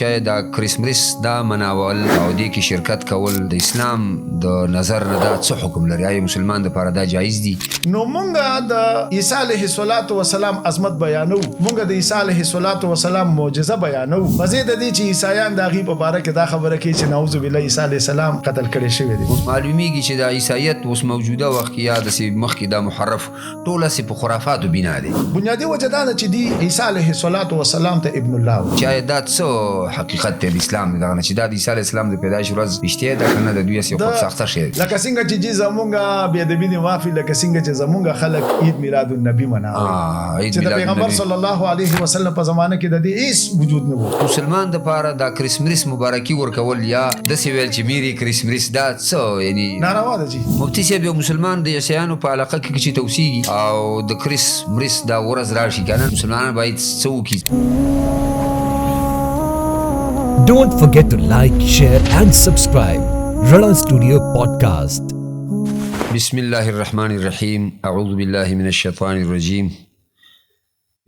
چې دا کریسمس دا مناول او دې کې شرکت کول د اسلام د نظر نه دا څه حکم لري؟ آیا مسلمان د پاره دا جایز دي؟ نو مونږه د عیسی علیه السلام عظمت بیانو، مونږه د عیسی علیه السلام معجزه بیانو. مزید د دې چې عیسایان د غیب مبارک دا خبره کوي چې نعوذ بالله عیسی علیه السلام قتل کړي شوی دی. معلومیږي چې د عیسایت اوس موجوده وخت کې یا د مخکې دا محرف ټوله سي په خرافاتو بنا دي. بنیادی وجه دا چې دی عیسی علیه السلام ته ابن الله چې دا څه حقیقت د اسلام دا نه چې د عیسی علیه السلام د پیدایش ورځ رښتیا ده کنه د دوی سي خود سخته شي لکه څنګه چې زمونږه بیا د بینه وافي لکه څنګه چې زمونږه خلک عید میلاد النبی مناوي چې د پیغمبر صلی الله علیه وسلم په زمانه کې د دې هیڅ وجود نه وو. مسلمان د پاره دا کریسمس مبارکي ورکول یا د سی ویل چې میری کریسمس دا څه یعنی ناروا ده. جی مفتی صاحب یو مسلمان د عیسایانو په علاقه کې چې توسيږي او د کریسمس دا ورځ راشي کنه مسلمانان باید څه وکړي؟ Don't forget to like, share and subscribe. Rana Studio Podcast. بسم الله الرحمن الرحيم. أعوذ بالله من الشيطان الرجيم.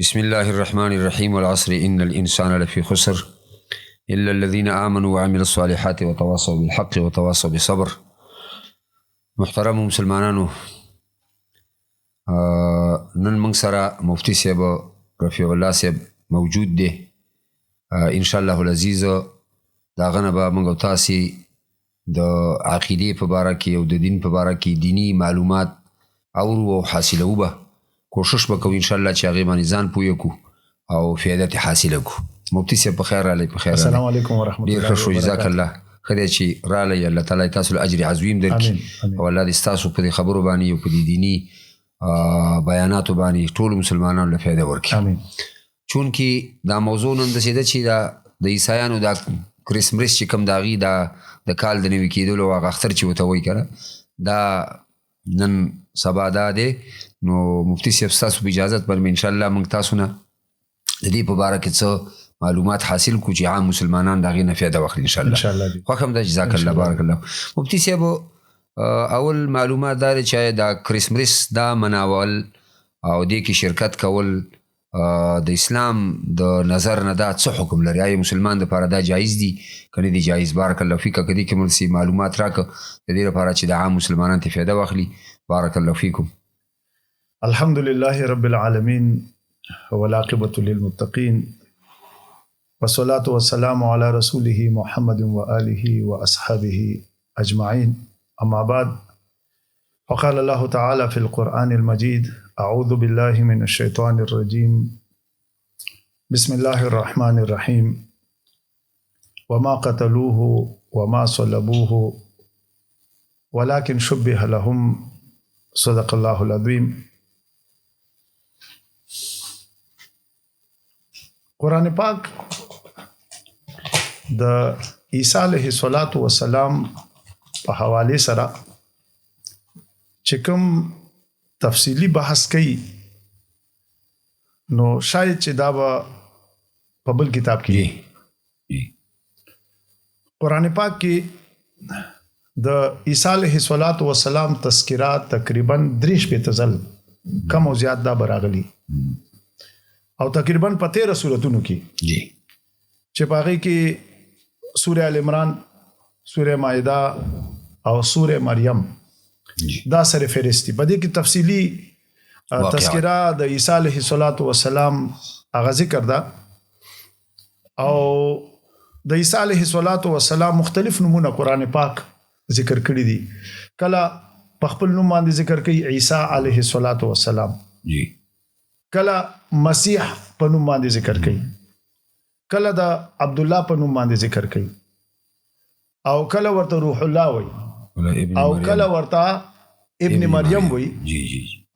بسم الله الرحمن الرحيم. والعصر إن الإنسان لفي خسر إلا الذين آمنوا وعملوا الصالحات وتواصوا بالحق وتواصوا بالصبر. محترم مسلمانانو، نن موږ سره مفتی صاحب رفیع الله صاحب موجود دی. ان شاء الله العزیز دا غنه به موږ تاسو د عقیده په اړه کې او د دین په اړه کې دینی معلومات او حاصلو به کوشش وکړو ان شاء الله چې هغه باندې ځان پوي کو او فائدې حاصله کو. مفتی صاحب په خیر علی په خیر. السلام علیکم ورحمت الله وبرکاته. جزاک الله خدای چې را لې الله تعالی تاسو اجر عظیم درکړي او الله دې تاسو په خبرو باندې او په دینی بیاناتو باندې ټول مسلمانانو له فائدې ورکړي. امين. چون کې دا موضوع نن د سیده چې دا د عیسایانو دا کریسمس چې کوم داغي دا د کال د نوي کېدلو هغه اختر چې وته وای کړه دا نن سبا دا دی. نو مفتی صاحب تاسو په اجازه پر ان شاء الله موږ تاسو نه د دې په اړه کې څه معلومات حاصل کو چې عام مسلمانان داغي نه فایده واخلي ان شاء الله. خو کوم دا جزاک الله بارک الله. مفتی صاحب اول معلومات دا چې دا کریسمس دا مناول او دې کې شرکت کول د اسلام د نظر نه دا څه حکم لري؟ آیا مسلمان د پاره دا جایز دي کنه دي جایز؟ بارک الله فیک. کدی کې مرسي معلومات راک د دې لپاره چې د عام مسلمانانو ته فایده واخلي. بارک الله فیکم. الحمد لله رب العالمين والعاقبة للمتقين والصلاة والسلام على رسوله محمد وآله وأصحابه أجمعين. أما بعد، وقال الله تعالى في القرآن المجيد: أعوذ بالله من الشيطان الرجيم، بسم الله الرحمن الرحيم، وما قتلوه وما صلبوه ولكن شبه لهم، صدق الله العظيم. قرآن پاک د عیسی علیه السلام په حواله سره چې کوم تفصیلی بحث کوي نو شاید چې دا په بل کتاب کې قرآن پاک کې د عیسی علیه السلام تذکرات تقریبا 3 ځل کم او زیات دا براغلي او تقریبا په 13 سورتونو کې چې باغی کې سوره ال عمران، سوره مائده او سوره مریم دا سره فرستی. په دې کې تفصیلی تذکرہ د عیسی علیه السلام هغه ذکر ده او د عیسی علیه السلام مختلف نمونه قرآن پاک ذکر کړی دي. کله په خپل نوم باندې ذکر کوي عیسی علیه السلام، کله مسیح په نوم باندې ذکر کوي، کله د عبد الله په نوم باندې ذکر کوي او کله ورته روح الله وایي او کله ورته ابن مریم وایي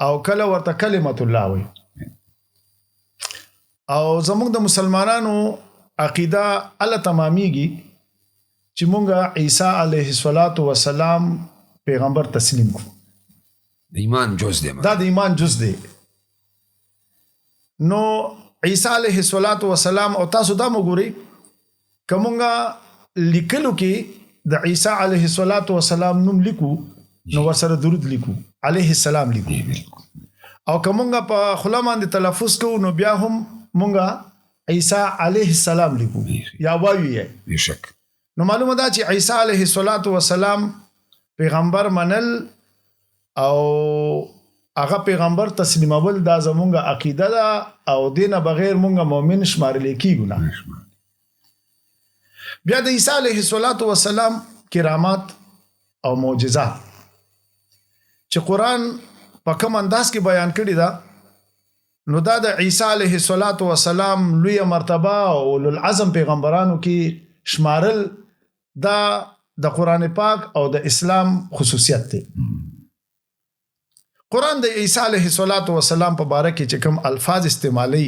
او کله ورته کلمت الله وایي. او زموږ د مسلمانانو عقیده الله تماميږي چې مونږه عیسی علیه السلام پیغمبر تسلیم کو. ایمان جز دی، دا د ایمان جز دی. نو عیسی علیه السلام او تاسو دا مګوري کومه لیکلو کې د عیسی علیه السلام نوم لیکو نو ورسره درود لیکو علیه السلام لیکو او کومه په خلا باندې تلفظ کوو نو بیا هم مونږه عیسی علیه السلام لیکو یا وایو یې بشک نو معلومه ده چې عیسی علیه السلام پیغمبر منل او هغه پیغمبر تسلیمول دا زمونږ عقیده ده او دینه بغیر مونږ مؤمن شمارل کیږو نه بیا د عیسی علیه السلام کرامات او معجزات چې قرآن په کوم انداز کې بیان کړی دا نو دا د عیسی علیه السلام لوی مرتبه او اولو العزم پیغمبرانو کې شمارل دا د قرآن پاک او د اسلام خصوصیت دی قرآن د عیسی علیه السلام په باره کې چې کوم الفاظ استعمالي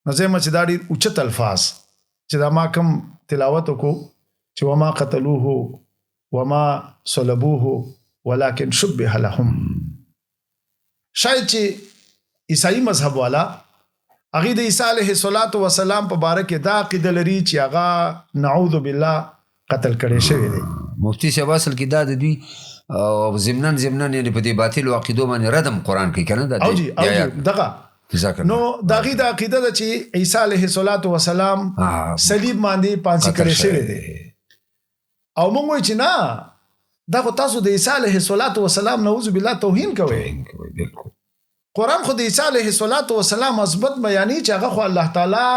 نو زما چې دا ډېر اوچت الفاظ چې دا ما کوم تلاوت وکړو چې وما قتلوه وما صلبوه ولكن شبه لهم شاید چې عیسائی مذهب والا هغه د عیسی علیه السلام په باره کې دا عقیده لري چې هغه نعوذ بالله قتل کړي شوی دی مفتی صاحب اصل کې دا د دوی او ضمناً یعنی په دې باطل عقیدو باندې ردم قرآن کوي کنه دا او جی دغه نو داغه د عقیده ده چې عیسی علیه السلام صلیب باندې پانسی کړي شوی دی او موږ وایو چې نه دا خو تاسو د عیسی علیه السلام نعوذ بالله توهین کوي قرآن خو د عیسی علیه السلام مثبت بیانې چې هغه خو الله تعالی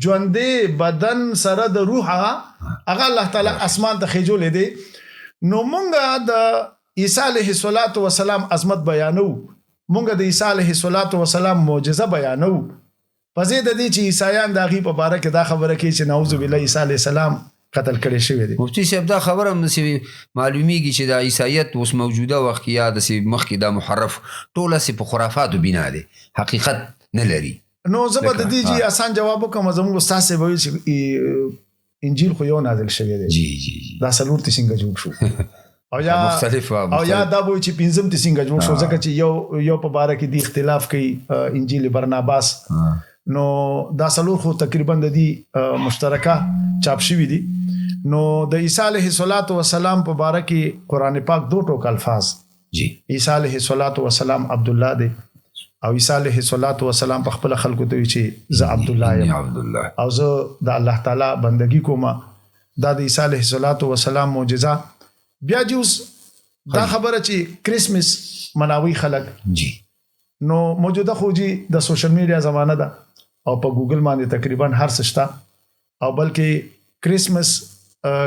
ژوندې بدن سره د روح هغه الله تعالی اسمان ته خېجولې دی نو مونږ د عیسی علیه السلام عظمت بیانو مونږ د عیسی علیه السلام معجزه بیانو پزې د دې چې عیسایان د هغې په باره کې دا خبره کوي چې نعوذ بالله عیسی علیه السلام قتل کړی شوی دی مفتی صاحب دا خبره هم داسې معلومیږي چې د عیسایت اوس موجوده وخت کې یا داسې مخکې دا محرف ټول هسې په خرافاتو بنا دی حقیقت نه لري نو زه به د دې جی آسان جواب وکړم زموږ استاد صاحب ویل چې انجیل خو یو نازل شوی دی جی دا څلور ته څنګه جوړ شو او یا دا وایي چې پنځم ته څنګه جوړ شو ځکه چې یو په باره کې دی اختلاف کوي انجیل برناباس نو دا څلور خو تقریبا د دې مشترکه چاپ شوي دي نو د عیسی علیه السلام په باره کې قرآن پاک دو ټوک الفاظ جی عیسی علیه السلام عبد الله دی او عیسی علیه السلام په خپل خلکو ته وی چې زه عبد الله یم او زه د الله تعالی بندگی کوم دا د عیسی علیه السلام معجزه بیا جوس دا خبره چې کریسمس مناوي خلک جی نو موجوده خو جی د سوشل میډیا زمانہ ده او په ګوګل باندې تقریبا هر څه شته او بلکې کریسمس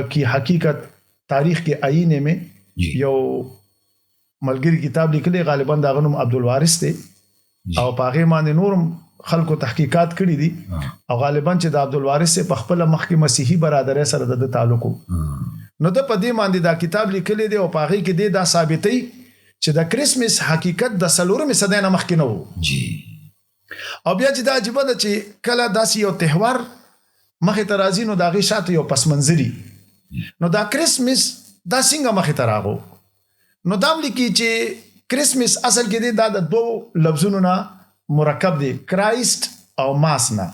کی حقیقت تاریخ کے آئینے میں یو ملګری کتاب لیکلی غالبا دا غنوم عبدالوارث دی او پاغه باندې نورم خلکو تحقیقات کړي دي او غالبا چې د عبدالوارث په خپل مخ کې مسیحي برادرۍ سره د تعلق نو د پدې باندې دا کتاب لیکلی دی او پاغه کې دی دا ثابتې چې د کریسمس حقیقت د سلورمې صدۍ نه مخکې نه وو جی او بیا چې دا عجیب ده چې کله داسې یو تهوار مخې ته راځي نو د هغې شاته یو پس منظري نو دا کریسمس دا څنګه مخې ته راغو نو دا هم لیکي چې کریسمس اصل کې دی دا د دو لفظونو نه مرکب دی کرایست او ماس نه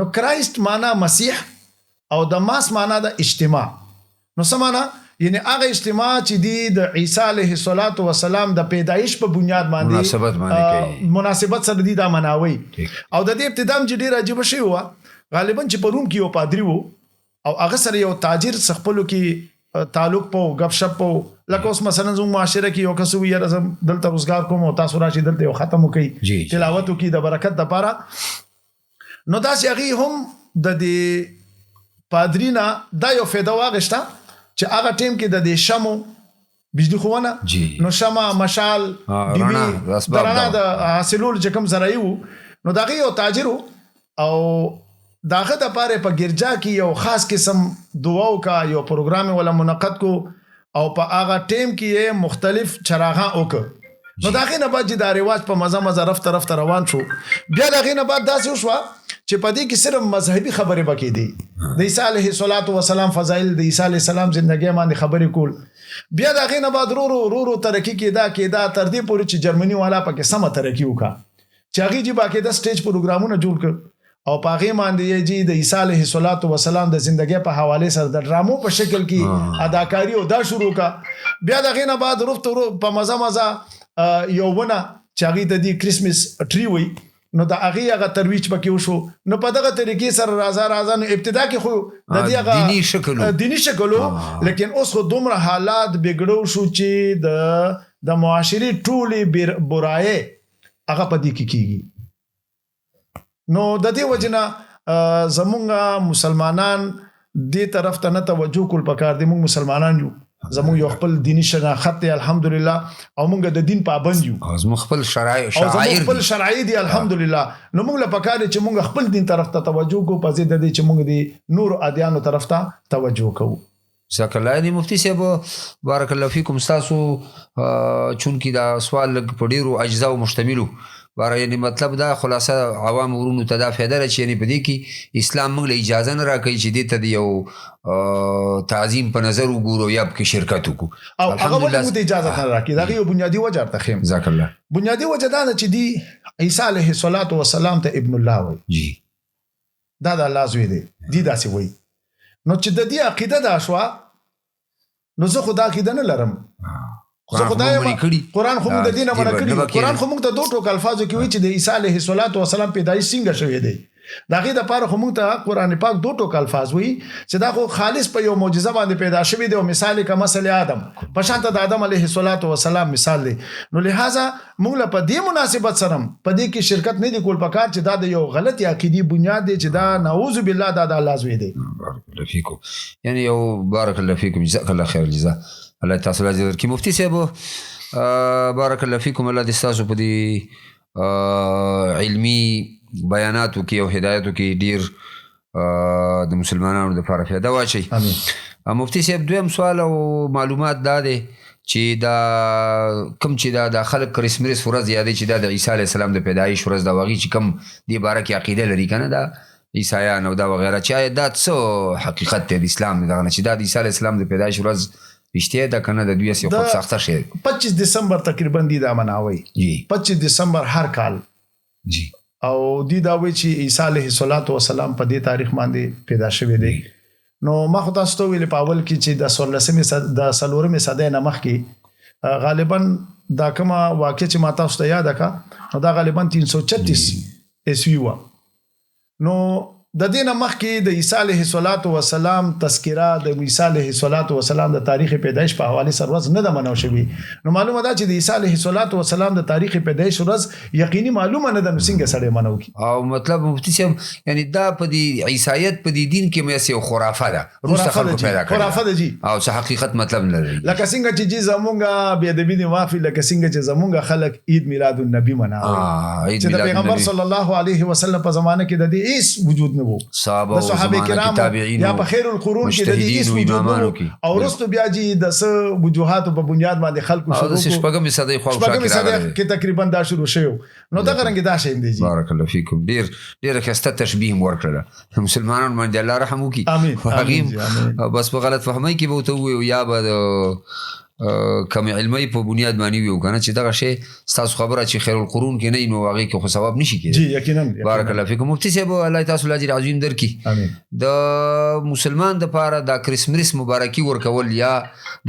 نو کرایست معنا مسیح او د ماس معنا د اجتماع نو څه معنا یعنی هغه اجتماع چې دی د عیسی علیه السلام د پیدایش په بنیاد باندې مناسبت سره دی دا مناوي او د دې ابتدا هم چې ډېر عجیب شی و غالبا چې په روم کې یو پادری وو او هغه سره یو تاجر خپلو کې تعلق په غب شپ په لکه اوس مثلا زموږ معاشره کې یو کس وي یاره زم دلته روزګار کوم او تاسو راشي دلته یو ختم وکړي تلاوت وکړي د برکت لپاره نو داسې هغې هم د دې پادری نه دا یو فایده واخیسته چې هغه ټیم کې د دې شمو بجلی خوونه نو شمه مشال ډیوي د رڼا د حاصلولو چې کوم ذرایع وو نو د هغې یو تاجر او داغه د پاره په ګرجا کې یو خاص قسم دعاو کا یو پروګرام ولا منعقد کو او په هغه ټیم کې مختلف چراغان وک نو داغه نه بعد د رواج په مزه مزه رفته روان شو بیا داغه نه بعد داسې وشو چې په دې کې صرف مذهبي خبرې پکې دي د عیسی علیه السلام فضایل د عیسی علیه السلام ژوندۍ باندې خبرې کول بیا داغه نه بعد رو ترقی کېدا تر دې پورې چې جرمني والا پکې سم ترقی وکا چې هغه جی باقي د سټیج پروګرامونه جوړ کړ او پاغه باندې یې د عیسی علیه السلام د ژوندۍ په حواله سره د ډرامو په شکل کې اداکاری او دا شروع کا بیا دغه نه بعد په مزه یو ونه چې هغه د دې کریسمس ټری وي نو د هغه ترویج پکې وشو نو په دغه طریقې سره راځه نو ابتدا کې خو د دې هغه دینی شکلو لیکن اوس خو دومره حالات بګړو شو چې د معاشري ټولي برایي هغه پدې کې کیږي نو د دې وجنه زمونږ مسلمانان دې طرف ته نه توجه کول پکار دي موږ مسلمانان یو زموږ یو خپل دینی شناخت دی الحمدلله او موږ د دین پابند یو زموږ خپل شرایع خپل شرایع دی الحمدلله نو موږ له پکاره چې موږ خپل دین طرف ته توجه کوو په ضد د چې موږ دی نور ادیانو طرف ته توجه کوو جزاک الله دی مفتی صاحب بارک الله فیکم تاسو چون کې دا سوال په ډیرو اجزا مشتملو یعنی مطلب دا خلاصه عوام ورونو ته دا فایده را چې یعنی په دې کې اسلام موږ له اجازه نه راکوي چې دې ته د یو تعظیم په نظر وګورو یا په شرکت وکړو او هغه موږ ته اجازه نه راکوي دا یو بنیادی وجه ته خیم جزاک الله بنیادی وجه دا چې دی عیسی علیه الصلاۃ والسلام ته ابن الله وای جی دا د الله زوی دی داسې وای نو چې د دې عقیده دا شو نو زه خدا عقیده نه لرم زه خدای قرآن خو موږ د دینه منع کړی قرآن خو موږ ته دوه ټوک الفاظو کې وایي چې د عیسی علیه الصلاۃ والسلام پیدایش څنګه شوې دی دا غي د پاره خو موږ ته قرآن پاک دوه ټوک الفاظ وایي چې دا خو خالص په یو معجزه باندې پیدا شوی دی او مثال کما مثل آدم په شان د آدم علیه الصلاۃ والسلام مثال دی نو لہذا موږ له په دې مناسبت سره په دې کې شرکت نه دی کول پکار چې دا د یو غلط عقیدی بنیاد دی چې دا نعوذ بالله دا د الله زوی دی بارک الله فیکم یعنی یو بارک الله فیکم جزاک الله خیر الجزاء الله تعالی اجر کی مفتی صاحب بارک الله فیکم الله دې تاسو په دې علمی بیاناتو کې او هدایتو کې ډیر د مسلمانانو لپاره فایده واچي امين مفتی صاحب دویم سوال او معلومات دا دي چې دا کوم چې دا خلک کریسمس ورځ یادې چې دا د عیسی علی السلام د پیدایش ورځ دا وغي چې کوم دی باره کې عقیده لري کنه دا عیسایان او دا وغیرہ چې دا څه حقیقت دی د اسلام دا نه چې دا د عیسی علی السلام د پیدایش ورځ رښتیا دا کنه د دوی سیو خود سخته شي 25 دسمبر تقریبا دی دا مناوي جی 25 دسمبر هر کال جی او دی دا وی چې عیسی علیه الصلاۃ والسلام په دې تاریخ باندې پیدا شوی دی نو ما خو تاسو ته ویل په اول کې چې د 16مې د سلورمې صدې نه مخکې غالبا دا کومه واقع چې ما تاسو ته یاد کړه نو دا غالبا 336 عیسوی و نو د دینه مخکې د عیسی علیه الصلاۃ والسلام تذکرہ د عیسی علیه الصلاۃ والسلام د تاریخ پیدایش په حواله سره ورځ نه د منو شوی نو معلومه ده چې د عیسی علیه الصلاۃ والسلام د تاریخ پیدایش ورځ یقیني معلومه نه ده نو څنګه سره منو کی او مطلب مفتی صاحب یعنی دا په دې عیسایت په دې دین کې مې یو خرافه ده روسته خلکو پیدا کړی خرافه ده جی او څه حقیقت مطلب نه لري لکه څنګه چې زمونږه بیا د بینه وافي لکه څنګه چې زمونږه خلک عید میلاد النبی مناوي چې د پیغمبر صلی الله علیه وسلم په زمانه کې د دې هیڅ وجود نه وو صحابه کرام یا په خیر القرون کې د دې هیڅ وجود نه او رستو بیا جی د څه وجوهات په بنیاد باندې خلکو شروع او شپږم صدې خو شاکرانه کې تقریبا دا شروع شو نو دا څنګه دا شي دی جی بارک الله فیکم ډیر خسته تشبیه ورکړه مسلمانانو باندې الله رحم وکي امين بس په غلط فهمي کې به تو یا به کم علمي په بنیاد باندې ویو کنه چې دا شی تاسو خبره چې خیر القرون کې نه نو هغه کې خو ثواب نشي کېږي جی یقینا بارک الله فیکم مفتی صاحب الله تعالی اجر عظیم درکړي امين د مسلمان د پاره د کریسمس مبارکي ورکول یا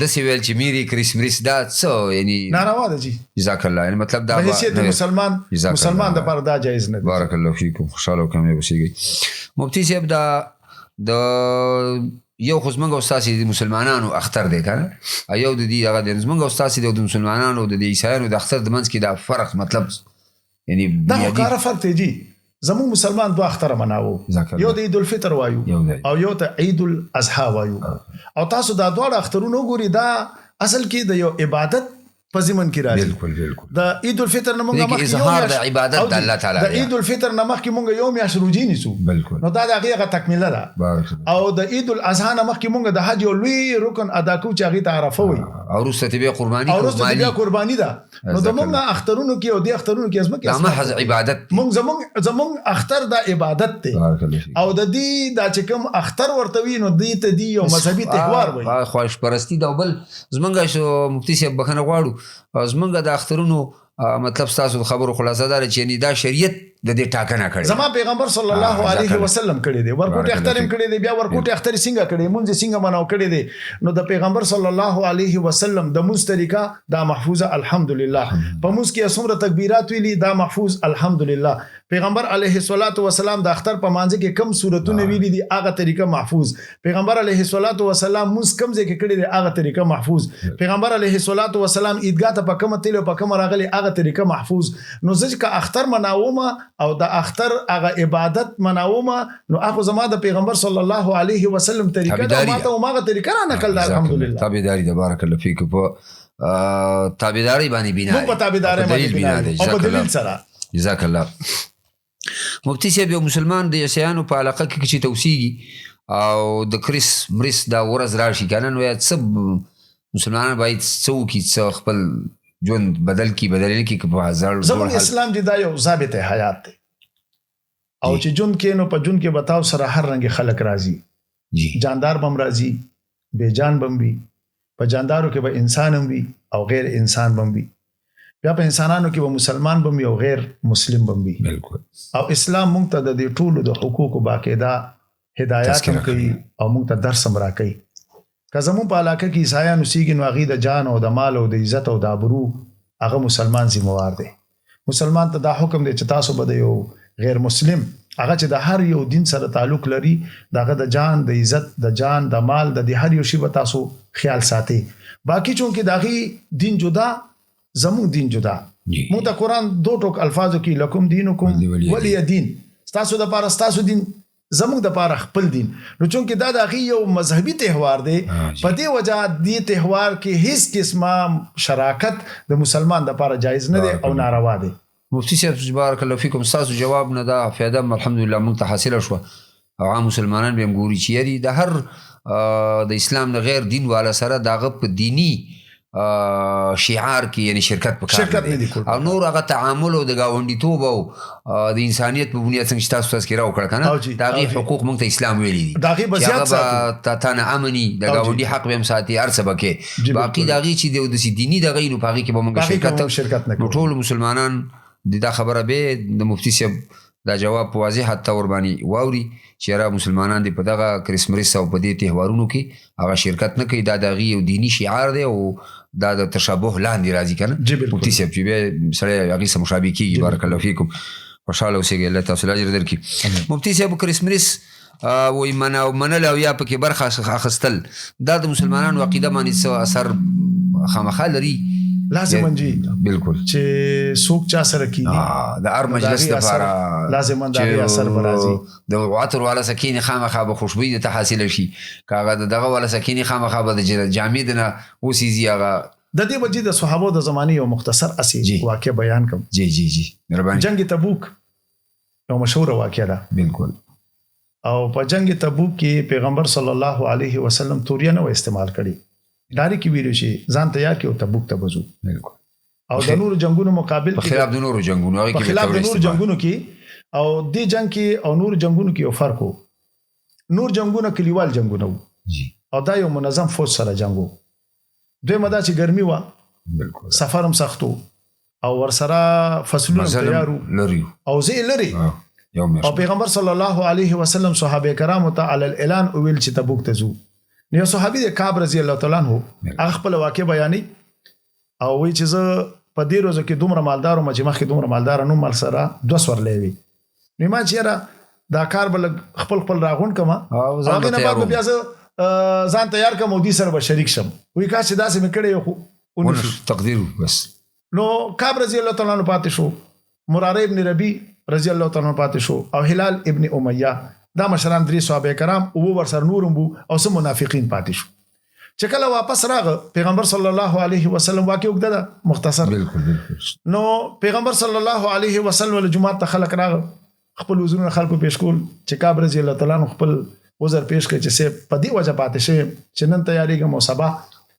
د سیویل چې میری کریسمس دا څه یعنی ناروا ده جی جزاک الله یعنی مطلب دا د مسلمان د پاره دا جایز نه بارک الله فیکم خوشاله کوم وسیږي مفتی صاحب دا د یو خو زمونږ استاد د مسلمانانو اختر دی کنه ایو د دې هغه د زمونږ استاد د مسلمانانو د عیسایانو د اختر د منځ کې دا فرق مطلب یعنی دا کار فرق دی زمون مسلمان دوه اختر مناوو یو د عید الفطر وایو او یو ته عید الاضحى وایو او تاسو دا دوه اخترونه ګوري دا اصل کې د یو عبادت په زمن کې راځي بالکل د عید الفطر نه موږ مخکې اظهار د عبادت د الله تعالی د عید الفطر نه مخکې موږ یوم یشروجی نیسو بالکل نو دا هغه تکمیله ده او د عید الاضحى نه مخکې موږ د حج یو لوی رکن ادا کوو چې هغه ته عرفه وي او رسته بیا قرباني او رسته بیا قرباني ده نو د موږ اخترونو کې او د اخترونو کې ازمه کې محض عبادت موږ زمون اختر د عبادت ته او د دې د چې کوم اختر ورته وي نو دې ته دی یو مذهبي تهوار وي خواهش پرستی دا بل زمونږ شو مفتی صاحب بخنه غواړو زمونږ د اخترونو مطلب تاسو خبرو خلاصه دار چې یعنی دا شریعت د دې ټاکنه کړي زما پیغمبر صلی الله علیه وسلم کړي دی ورکوټ اخترم کړي دی بیا ورکوټ اختر څنګه کړي مونږ څنګه مناو کړي دی نو د پیغمبر صلی الله علیه وسلم د مونږ طریقه دا محفوظه الحمدلله په مونږ کې څومره تکبیرات ویلي دا محفوظ الحمدلله پیغمبر علیه الصلاۃ والسلام د اختر په مانځ کې کم صورتونه ویلي دي هغه طریقه محفوظ. پیغمبر علیه الصلاۃ والسلام موږ کم ځای کې کړی دی هغه طریقه محفوظ. پیغمبر علیه الصلاۃ والسلام عیدګاه ته په کومه تل په کومه راغلی هغه طریقه محفوظ. نو ځکه اختر مناومه او د اختر هغه عبادت مناومه نو هغه زما د پیغمبر صلی الله علیه وسلم طریقه دا ماته هغه طریقه را نقل ده. الحمدلله تابعداري ده. بارک الله فیک. په تابعداري باندې بنا موږ په تابعداري باندې بنا او په دلیل سره. جزاک الله. مفتی صاحب یو مسلمان د عیسایانو په علاقه کې چې توسیږي او د کریسمس دا ورځ راشي کنه نو یا څه مسلمانان باید څه وکړي څه خپل ژوند بدل کړي که په هزار زموږ اسلام چې دا یو ضابط حیات دی او چې ژوند کې نو په ژوند کې بتاو سره هر رنګ خلق راځي. جاندار بم راځي بے جان بم وي په جاندارو کې به انسان هم وي او غیر انسان بم وي. بیا په انسانانو کې به مسلمان بم او غیر مسلم بم وي. بالکل. او اسلام مونږ ته د دې ټولو د حقوقو باقاعده هدایت هم کوي او مونږ ته درس هم راکوي. که زموږ په علاقه کې عیسایان اوسېږي نو هغوی د جان او د مال او د عزت او د ابرو هغه مسلمان ذمہوار دی. مسلمان ته دا حکم دی چې تاسو به د یو غیر مسلم هغه چې د هر یو دین سره تعلق لري دغه د جان د عزت د جان د مال د هر یو شی به تاسو خیال ساتي. باقی چونکې دغه دین جدا زمون دین جدا. مونږ ته قرآن دو ټوک الفاظو کې لکم دینکم ولی دین ستاسو د پاره ستاسو دین زمونږ د پاره خپل دین. نو چونکې دا د یو مذهبي تهوار دی په دې وجه دې تهوار کې هیڅ قسمه شراکت د مسلمان د پاره جایز نه دی او ناروا دی. مفتی صاحب بارک الله فیکم تاسو جواب نه دا فایده الحمدلله مونږ ته حاصله شو او عام مسلمانان به ګوري چې یاري د هر د اسلام د غیر دین والا سره دغه په دینی شعار کې یعنی شرکت پکار او نور هغه تعامل او د گاونډیتوب او د انسانیت په بنیاد څنګه چې تاسو تذکره وکړه کنه دا غي حقوق مونږ ته اسلام ویلي دي. دا غي بزیات ساتي تا نه امني د گاونډي حق به هم ساتي ارڅه بکې باقي دا غي چې د دینی د غي نو پاغي کې به مونږ شرکت نه ټول مسلمانان دا خبره به د مفتی صاحب دا جواب په واضح تور باندې واوري چې را مسلمانان دي په دغه کریسمس او په دې تهوارونو کې هغه شرکت نه کوي. دا دغه یو دینی شعار دی او دا د تشابه لاندې راځي کنه. مفتی صاحب چې به سره هغه سره مشابه کیږي. بارک الله فیکم. خوشاله اوسئ الله تاسو له اجر درکړي. مفتی صاحب کریسمس وای منل او یا پکې برخه اخستل دا د مسلمانانو عقیده باندې څه اثر خامخا لري لازم جی. بالکل چې څوک چا سره کیږي د هر مجلس لپاره لازم دا اثر برازي د عطر والا سکین خامخا به خوشبوئی ته حاصل شي کاغه دغه والا سکین خامخا به د جامد نه وسیزي هغه د دې وجې د صحابه د زمانه یو مختصر اسی واقع بیان کوم. جی مهرباني. جنگ تبوک یو مشهور واقعه ده. بالکل. او په جنگ تبوک کې پیغمبر صلی الله علیه وسلم توریه نه استعمال کړي. داری کې ویلو شي ځان تیار کې او تبوک ته وځو. بالکل. او د نور جنگونو مقابل په خلاف د نور جنگونو هغه کې په خلاف د نور جنگونو کې او دې جنگ کې او نور جنگونو کې یو فرق وو. نور جنگونه کلیوال جنگونه وو جی او دا یو منظم فوج سره جنگو. دوی مدا چې ګرمي وا بالکل سفر هم سختو او ورسره فصلونه تیارو لري او زه لري او پیغمبر صلی الله علیه وسلم صحابه کرام ته علی الاعلان ویل چې تبوک ته ځو. نو صحابي د کعب رضی الله تعالی عنہ خپل واقع بیانې او وی چې زه په دې روزه کې دومره مالدار او مخکې دومره مالدار نو مال سره 2 سورلې وی. نو ما چې دا کار بل خپل راغون کما او ځان نه بعد بیا ځان تیار کوم او دې سره به شریک شم. وی کا چې داسې مکړې خو ونشو تقدیر بس. نو کعب رضی الله تعالی عنہ پاتې شو. مراره ابن ربی رضی الله تعالی عنہ پاتې شو او هلال ابن امیہ دا مشران 3 صحابه کرام او ورسره نورم بو او سم منافقین پاتې شو. چې کله واپس راغ پیغمبر صلی الله علیه وسلم واقع وکړه مختصر. بالکل. نو پیغمبر صلی الله علیه وسلم له جمعه ته خلق راغ خپل وزرونه خلکو پیش کول چې کعب رضی الله تعالی عنہ خپل وزر پیش کړي چې سه په دې وجه پاتې شي چې نن تیاری کوم سبا.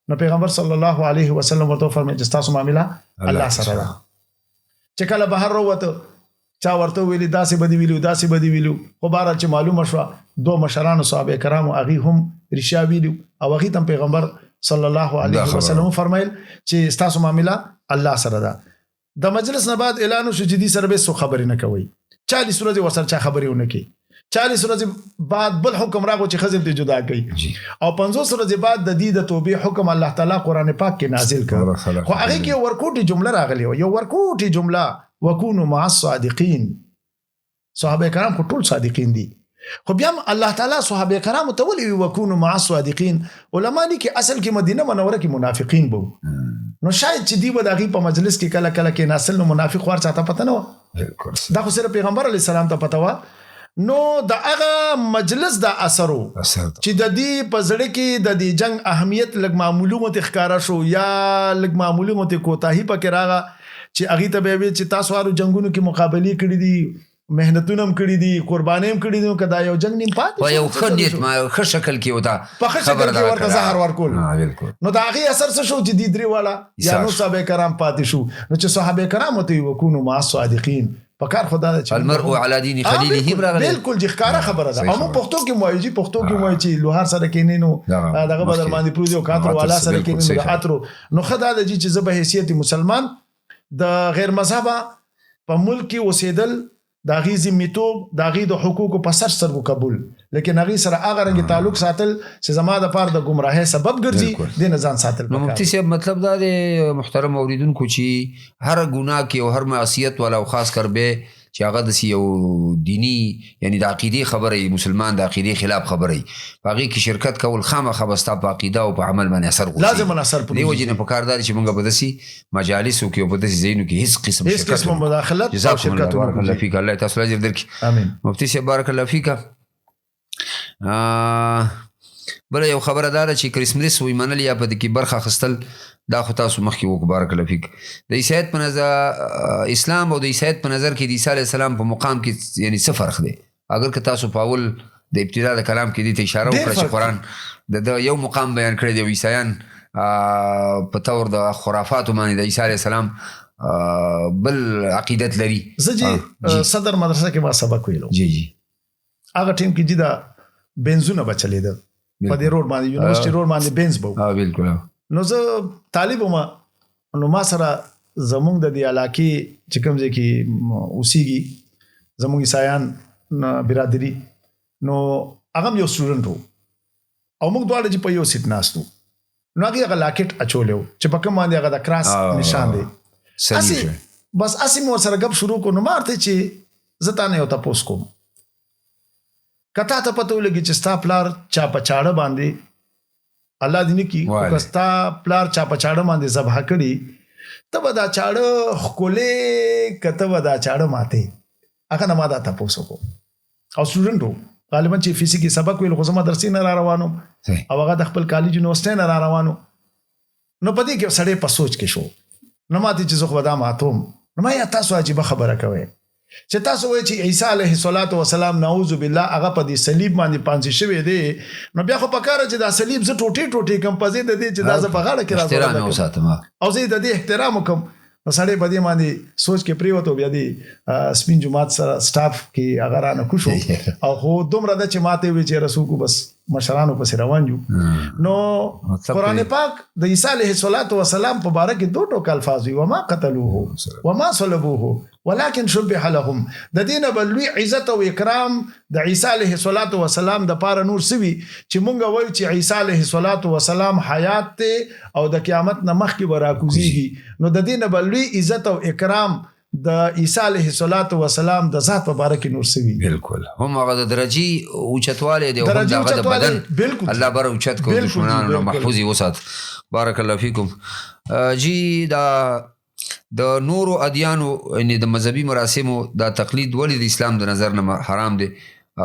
نو پیغمبر صلی الله علیه وسلم ورته فرمایي چې تاسو معاملہ الله سره ده. چې کله بهر وروته چا ورته ویلي داسې بدی ویلو خو بهر چې معلومه شو 2 مشران صحابه کرامو هغه هم رشا ویلو او هغه تم پیغمبر صلی الله علیه وسلم فرمایل چې تاسو معاملہ الله سره ده. د مجلس نه بعد اعلان شو چې دې سره به څه خبرې نه کوي. 40 ورځې ورسره چا خبرې ونه کوي. 40 ورځې بعد بل حکم راغو چې خزم ته جدا کړي او 50 ورځې بعد د دې د توبې حکم الله تعالی قران پاک کې نازل کړ. خو هغه کې ورکوټي جمله راغلی یو ورکوټي جمله وکونو مع الصادقین صحابه کرام خو ټول صادقین دي خو بیا الله تعالی صحابه کرام ته ولي وکونو مع الصادقین علما دي کې اصل کې مدینه منوره کې منافقین بو نو شاید چې دی وداغي په مجلس کې کله کله کې ناسل نو منافق ورته ته پته نه دا خو صرف پیغمبر علی السلام ته پته و نو د هغه مجلس د اثرو چې د دې په زړه کې د دې جنگ اهمیت لګ معلومات ښکارا شو یا لګ معلومات کوتاهی پکې راغه چې اغه ته به چې تاسو وارو جنگونو کې مقابله کړې دي مهنتونه هم کړې دي قرباني هم کړې دي کدا یو جنگ نیم پاتې په یو خدیت ما ښه شکل کې وتا په ښه شکل کې ورته زهر ورکول نو دا هغه اثر څه شو چې دې درې والا یا نو صحابه کرام پاتې شو نو چې صحابه کرام ته وکونو مع الصادقین پکار خدا د المرء على دين خليله برغله بالکل د ښکارا خبره ده او پښتو کې موایي پښتو کې موایي چې لوهار سره کې نه نو دغه بدل باندې پروز او کاتر والا سره کې نه اترو نو خدا د چې زه به حیثیت مسلمان د غیر مذهبه په ملک کې اوسېدل دا غي ذمتوب دا غي د حقوقو په سر سر قبول لیکن هغه سره هغه رنګ تعلق ساتل چې زما د پاره د گمراهۍ سبب ګرځي د نزان ساتل نو مفتي صاحب مطلب دا دی محترم اوریدونکو چې هر ګناه کې او هر معصیت ولا او خاص کر به چې هغه د یو دینی یعنی د عقیده خبره مسلمان د عقیده خلاف خبره باقي کې شرکت کول خامخا بستا په عقیده او په عمل باندې اثر کوي لازم اثر دی وجه نه پکاردار چې موږ په دسي مجالسو کې او په دسي زینو کې هیڅ قسم مداخلت او شرکت بارک الله فيك الله تاسو اجر درکړي امين مفتي صاحب بارک الله فيك بل یو خبردار چې کریسمس وي منل یا په دې کې برخه خستل دا خو تاسو مخکې وک بارک الله فيك د عیسایت په نظر اسلام او د عیسایت په نظر کې د عیسی علی السلام په مقام کې یعنی څه فرق دی اگر که تاسو په اول د ابتدا د کلام کې دې اشاره وکړه چې قرآن د یو مقام بیان کړی دی عیسایان په تور د خرافات باندې د عیسی علی السلام بل عقیدت لري زجی صدر مدرسه کې ما سبق ویلو جی هغه ټیم کې جدا بنزونه بچلې ده په دې روډ باندې یونیورسيټي روډ باندې بنز بو بالکل نو زه طالب ما نو ما سره زمونږ د دې علاقې چې کوم ځای کې اوسېږي زمونږ عیسایان برادری نو هغه یو سټوډنټ وو او موږ دواړه چې په یو سیټ ناستو نو هغه لاکټ اچولیو چې په کوم باندې هغه د کراس نشان دی بس اسی مو سره غب شروع کو نو مارته چې زتا نه یو تاسو کوم کته ته پته ولګي چې ستا پلار چا پچاړه باندې الله دې کی کستا پلار چا پچاړه باندې ذبح کړي ته ودا چاړه خولې کته ودا چاړه ماته هغه نه ما دا تاسو کو او سټوډنټو غالبا چې فزیکي سبق ویل خو زما درسي نه را روانو او هغه د خپل کالج یونیورسيټي نه را روانو نو پدې کې سړی په سوچ کې شو نو ماته چې زه خو دا ماتوم نو ما یا تاسو عجیب خبره کوي چې تاسو وایي چې عیسی علیه السلام نعوذ بالله هغه په دې صلیب باندې پانځي شوی دی نو بیا خو پکاره چې دا صلیب ز ټوټي کوم پزې د دې چې دا ز په غاړه کې راځي او ساتم او زه د دې احترام کوم نو سړی په دې باندې سوچ کې پریوته بیا دې سپین جماعت سره سټاف کې هغه رانه کوشو او خو دومره د چې ماته وی چې رسول کو بس مشرانو پس روان یو نو قرآن پاک د عیسی علیه السلام په باره کې دوه ټوک الفاظ وي وما قتلوه وما صلبوه ولكن شبه لهم د دینه بلوی عزت او اکرام د عیسی علیه السلام د پاره نور سوي چې مونږ وایو چې عیسی علیه السلام حیات ته او د قیامت نه مخکې براکوزیږي نو د دینه بلوی عزت او اکرام د عیسی علیه السلام د ذات په باره کې نور سوي بالکل هم هغه د درجی اوچتواله دی او هغه د بدن الله بر اوچت کو دشمنانو محفوظي وسات بارک الله فیکم جی دا د نورو ادیانو یعنی د مذهبي مراسمو دا تقلید ولې د اسلام د نظر نه حرام دی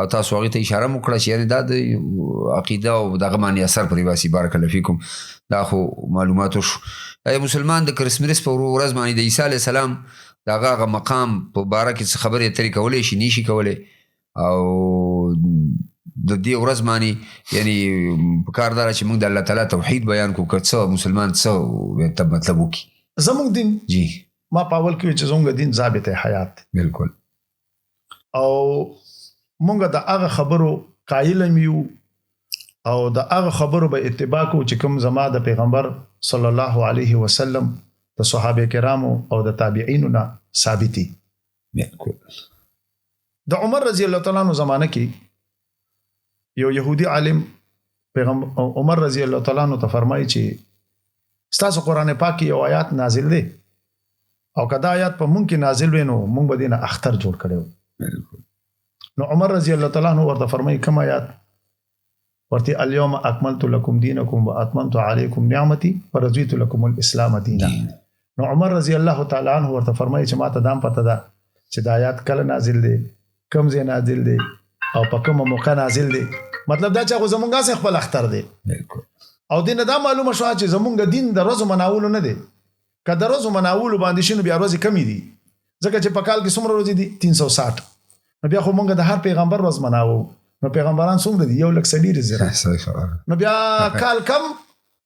او تاسو هغه ته اشاره وکړه چې یعنی دا د عقیده او دغه باندې اثر پرې واسي بارک الله فیکم دا خو معلوماتو شو ای مسلمان د کریسمس په ورځ باندې د عیسی علی السلام دغه مقام په باره کې خبرې اترې کولې شي نشي کولې او د دې ورځ باندې یعنی په کار دار چې موږ د الله تعالی توحید بیان کوو که مسلمان څه ته مطلب وکي زموږ دین جی ما پاول کې چې زموږ دین ضابط حیات بالکل او موږ د هغه خبرو قایل یو او د هغه خبرو به اتباع کو چې کوم زما د پیغمبر صلی الله علیه وسلم د صحابه کرامو او د تابعینو نه ثابتي بالکل د عمر رضی الله تعالی عنہ زمانه کې یو يهودي عالم پیغمبر عمر رضی الله تعالی عنہ ته فرمایي چې ستاسو قرآن پاک یو آیات نازل دی او کدا آیات په مونږ کې نازل وینو مونږ به دینه اختر جوړ کړو نو عمر رضی الله تعالی عنہ ورته فرمایي کوم آیات ورته اليوم اكملت لكم دينكم واتممت عليكم نعمتي ورضيت لكم الاسلام دينا. نو عمر رضی الله تعالی عنہ ورته فرمایي چې ما ته دام پته ده چې د آیات کله نازل دي، کوم ځای نازل دي او په کومه موقع نازل دي. مطلب دا چې زمونږه څخه خپل اختر دي او دین دا معلومه شو چې زمونږ دین د ورځو مناول نه دي. که د ورځو مناول باندې شنو بیا ورځې کمی دي، ځکه چې په کال کې څومره ورځې دي 360. نو بیا خو مونږ د هر پیغمبر ورځ مناو. نو پیغمبران څومره دي؟ 1,70,000. نو بیا کال کم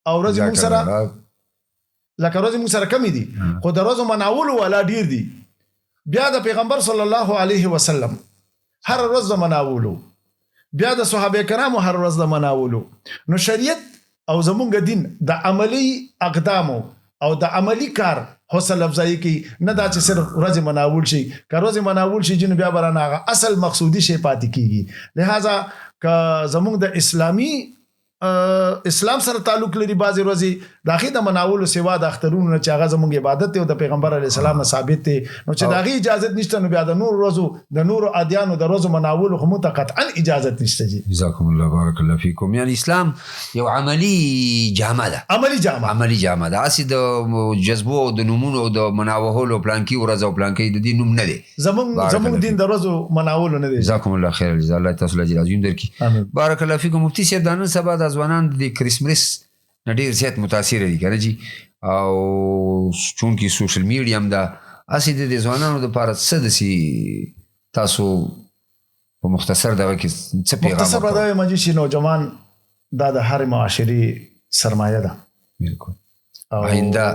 او ورځې مونږ سره لکه ورځې مونږ سره کمی دي، خو د ورځو مناول ولا ډیر دي. بیا د پیغمبر صلی الله علیه وسلم هر ورځ د مناولو، بیا د صحابه کرامو هر ورځ د مناولو. نو شریعت او زمونږ دین د عملی اقدامو او د عملی کار حوصله افزایی کی نه دا چې صرف ورځ مناول شي. که ورځ مناول شي جن بیا برانه اصل مقصودی شی پاتې کیږي. لہذا که زمونږ د اسلام سره تعلق لري بعضی ورځې داخې د مناول سوا د اخترونو نه چې هغه زمونږ عبادت او د پیغمبر علی السلام نه ثابت دي، نو چې داغي اجازه نشته. نو بیا د نور ورځو د نور ادیانو د ورځو مناول خو متقطعا اجازه نشته. جی جزاكم الله بارك الله فيكم. يعني اسلام یو عملی جامه ده، عملی جامه ده. اسی د جذبو او د نمونو او د مناوهولو پلانکی ورځ او پلانکی د دین نوم نه دي. زمونږ دین د ورځو مناول نه دي. جزاكم الله خير. جزا الله تاسو له عظیم درکې. بارک الله فيكم. مفتی صاحب دانن سبا د ځوانان د کریسمس نه ډیر زیات متاثر دي کنه جی، او چونکی سوشل میډیا هم دا اسی د ځوانانو د لپاره څه دي تاسو په مختصر دغه کې څه پیغام ورکوئ؟ مختصر دا مجي چې نوجوان دا د هر معاشري سرمایه ده. بالکل. آینده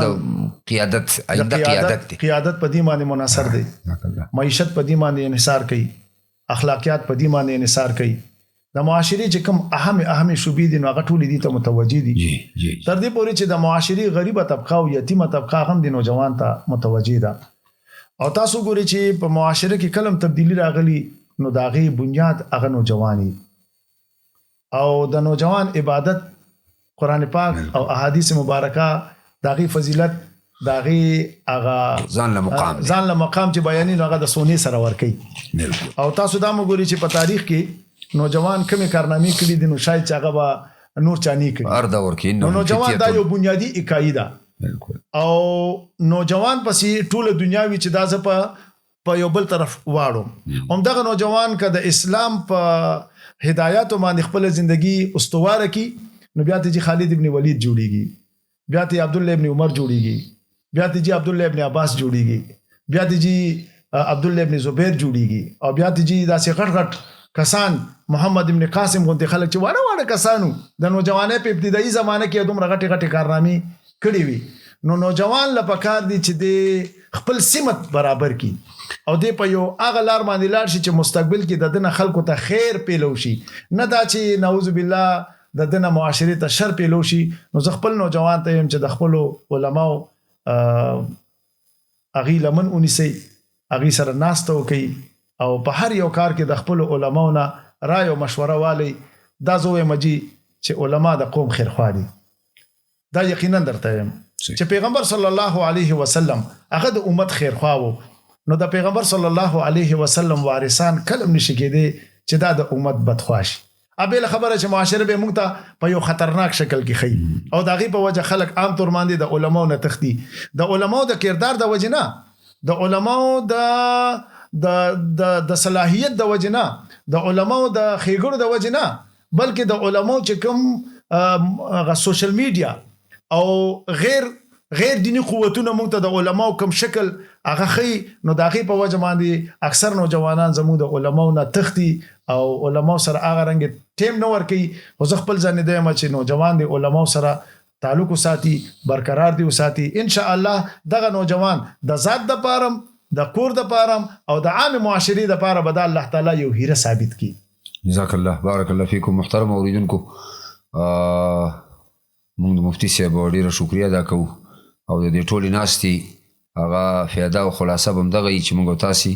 د قیادت قیادت په دې باندې منحصر دی. معیشت په دې باندې انحصار کوي، اخلاقیات په دې باندې انحصار کوي. د معاشري چې کوم اهم شوبې دي نو هغه ټول دي ته متوجي دي. تر دې پورې چې د معاشري غریبه طبقه او یتیمه طبقه هم د نوجوان ته متوجي ده. او تاسو ګورئ چې په معاشره کې کلم تبدیلی راغلی نو داغي بنیاد هغه نوجواني او د نوجوان عبادت قران پاک او احادیث مبارکه داغي فضیلت داغي هغه ځان له مقام چې بیانې هغه د سونی سره ورکي. او تاسو دا وګورئ چې په تاریخ کې نوجوان کومې کارنامې کړې دي نو شاید چې هغه به نور چانی کوي. هر دور کې نوجوان دا یو بنیادی اکائی ده. او نوجوان پسې ټول دنیاوی چې دا ز په یو بل طرف واړو. همدغه نوجوان که د اسلام په هدایت باندې خپل ژوندۍ استواره کی نو بیا ته خالد ابن ولید جوړیږي، بیا ته عبد الله ابن عمر جوړیږي، بیا ته عبد الله ابن عباس جوړیږي، بیا ته عبد الله ابن زبیر جوړیږي، او بیا ته داسې غټ کسان محمد ابن قاسم غونډه خلک چې واړه کسانو د نوجوانۍ په ابتدایي زمانه کې دومره غټي کارنامې کړې وي. نو نوجوان له پکار دي چې د خپل سمت برابر کی او د په یو هغه لار باندې لاړ شي چې مستقبل کې د دنه خلکو ته خیر پیلو شي، نه دا چې نعوذ بالله د دنه معاشري ته شر پیلو شي. نو زه خپل نوجوان ته يم چې د خپل علماو اغي لمن اونسي، اغي سره ناستو کوي او په هر یو کار کې د خپل علماو نه رائے او مشوره والی. دا زوی مجي چې علما د قوم خیرخوا دي. دا یقینا درته یم چې پیغمبر صلی الله علیه وسلم هغه د امت خیرخوا وو. نو د پیغمبر صلی الله علیه وسلم وارثان کلم نشي کېدی چې دا د امت بدخواش. ابل خبره چې معاشره به موږ ته په یو خطرناک شکل کې خي او داغي په وجه خلک عام طور باندې د علماو نه تختی. د علماو د کردار د وجه نه، د علماو د صلاحیت د وجنه، د علماو د خېګړو د وجنه، بلکې د علماو چې کوم سوشل میډیا او غیر دینی قوتونه موږ ته د علماو کوم شکل هغه خي نو داخې په وجه باندې اکثر نوجوانان زموږ د علماو نه تختی او علماو سره هغه رنګ ټیم نه ورکي. خو زه خپل ځان دی چې نوجوان د علماو سره تعلق وساتي، برقرار دي وساتي. ان شاء الله دغه نوجوان د ذات د پارم، د کور د پارم او د عام معاشري د پاره به الله تعالی یو هیره ثابت کی. جزاک الله بارک الله فیکم. محترم اوریدونکو، موږ د مفتی صاحب ډیره شکریا ادا کوو او د دې ټولې ناستي هغه فایده او خلاصه به همدغه وي چې موږ تاسې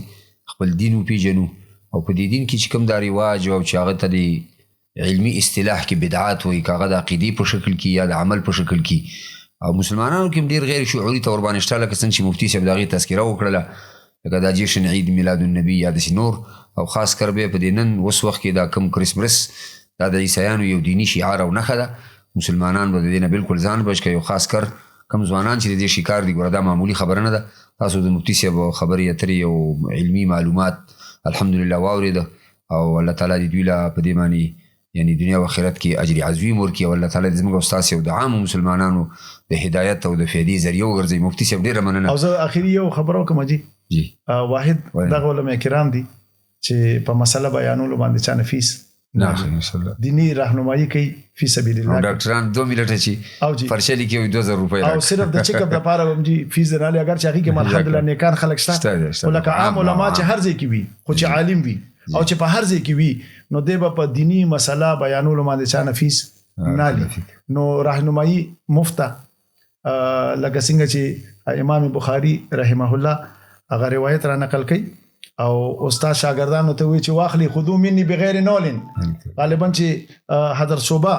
خپل دین وپېژنو او په دې دین کې چې کوم دا رواج او چې هغه ته د علمي اصطلاح کې بدعات وایي، که هغه د عقیدې په شکل کې یا د عمل په شکل کې، او مسلمانانو کې ډیر غیر شعوري تور باندې شته، لکه څنګه چې مفتی صاحب دغه تذکره وکړه، لکه دا جشن عید میلاد النبی یا د نور او خاص کر به په دې نن اوس وخت کې دا کم کرسمس دا د عیسایانو یو دینی شعار او نښه ده مسلمانان به د دې نه بالکل ځان بچ کوي او خاص کر کم ځوانان چې د دې شکار دي ګوره دا معمولی خبره نه ده تاسو د مفتي صاحب خبرې اترې او علمي معلومات الحمدلله واورېده او الله تعالی دې دوی له په دې باندې یعنی دنیا و آخرت کې اجر عظیم ورکړي او الله تعالی دې زموږ استاد او د عامو مسلمانانو د هدایت او د فایدې ذریعہ وګرځي مفتي صاحب ډېره مننه او زه اخري یو خبرو کوم جی واحد دغه علماء کرام دي چې په مسله بیانولو باندې چا نفیس نه ان شاء الله دینی راهنمایي کوي فی سبیل الله ډاکټران 2 منټه چی پرچه لیکي 2000 روپۍ او صرف د چیک اپ لپاره هم جی فیس نه لري اگر چې هغه کې الحمدلله نیکان خلک شته ولکه عام علما چې هر ځای کې وي خو چې عالم وي او چې په هر ځای کې وي نو دی په دینی مسله بیانولو باندې چا نفیس نه لري نو راهنمایي مفته لکه څنګه چې امام بخاری رحمه الله هغه روایت را نقل کړي او استاد شاګردانو ته وی چې واخلي خذو مني بغیر نولن غالبا چې حضرت صوبا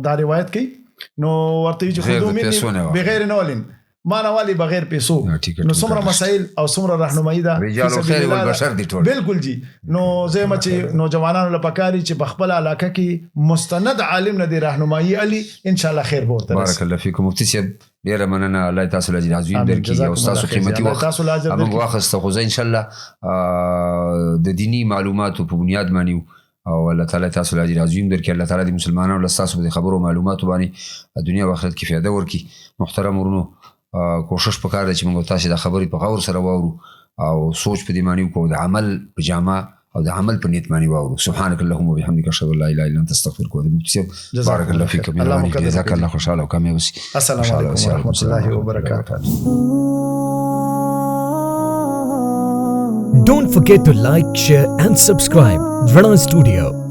دا روایت کوي نو ورته چې خذو مني بغیر نولن معنا والی بغیر پیسو نو څومره مسائل او څومره راهنمایي ده رجال الخير والبشر دي ټول بالکل جی نو زه چې نوجوانانو لپاره کاری چې په خپل علاقه کې مستند عالم نه دی راهنمایي علي ان شاء الله خیر به ورته بارک الله فیکم مفتي صاحب ډیره مننه الله تاسو له عظیم درکې او تاسو قیمتي وخت موږ واخسته خو ان شاء الله د دینی معلوماتو په بنیاد باندې او الله تعالی تاسو له عظیم درکې الله تعالی د مسلمانانو له تاسو د خبرو معلوماتو باندې دنیا او آخرت کې فایده ورکړي محترم ورونو کوشش وکړئ چې موږ تاسو د خبرې په غور سره واورو او سوچ په دې معنی وکړو د عمل په جامه او د عمل په نیت معنی واورو سبحانك اللهم وبحمدك اشهد ان لا اله الا انت استغفرك واتوب اليك بارك الله فيك جزاك الله خوشاله وکامه وسی السلام علیکم ورحمۃ اللہ وبرکاتہ. Don't forget to like, share and subscribe Rana Studio.